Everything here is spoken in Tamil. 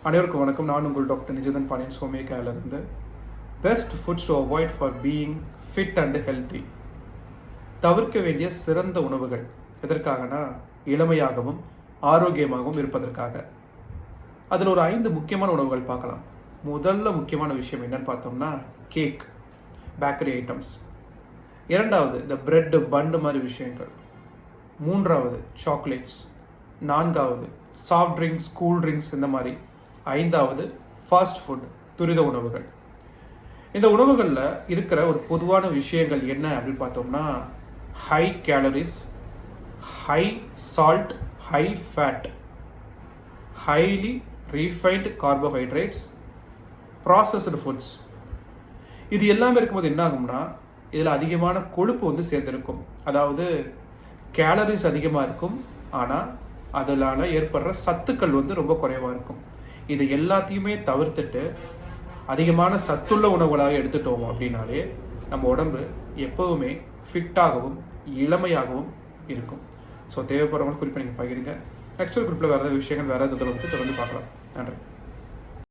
அனைவருக்கும் வணக்கம். நான் உங்கள் டாக்டர் நிஜதன் பாண்டியன் சோமேக்காயிலிருந்து. Best foods to avoid for being fit and healthy. தவிர்க்க வேண்டிய சிறந்த உணவுகள் எதற்காகனா இளமையாகவும் ஆரோக்கியமாகவும் இருப்பதற்காக. அதில் ஒரு 5 முக்கியமான உணவுகள் பார்க்கலாம். முதல்ல முக்கியமான விஷயம் என்னன்னு பார்த்தோம்னா கேக், பேக்கரி ஐட்டம்ஸ். இரண்டாவது இந்த பிரெட்டு, பன்னு மாதிரி விஷயங்கள். மூன்றாவது சாக்லேட்ஸ். நான்காவது சாஃப்ட் ட்ரிங்க்ஸ், கூல் ட்ரிங்க்ஸ் இந்த மாதிரி. ஐந்தாவது ஃபாஸ்ட் ஃபுட், துரித உணவுகள். இந்த உணவுகளில் இருக்கிற ஒரு பொதுவான விஷயங்கள் என்ன அப்படின்னு பார்த்தோம்னா high calories, high salt, high fat, highly refined carbohydrates, processed foods. இது எல்லாமே இருக்கும்போது என்ன ஆகும்னா இதில் அதிகமான கொழுப்பு சேர்ந்திருக்கும். அதாவது கேலரிஸ் அதிகமாக இருக்கும், ஆனால் அதனால் ஏற்படுற சத்துக்கள் ரொம்ப குறைவாக இருக்கும். இது எல்லாத்தையுமே தவிர்த்துட்டு அதிகமான சத்துள்ள உணவுகளாக எடுத்துட்டோம் அப்படின்னாலே நம்ம உடம்பு எப்போவுமே ஃபிட்டாகவும் இளமையாகவும் இருக்கும். ஸோ தேவைப்படுறவங்க குறிப்பாக நீங்கள் பகிருங்க. நெக்ஸ்ட் ஒரு குறிப்பில் வேறு ஏதாவது விஷயங்கள் வேறு ஏதாவது தொடர்ந்து பார்க்கலாம். நன்றி.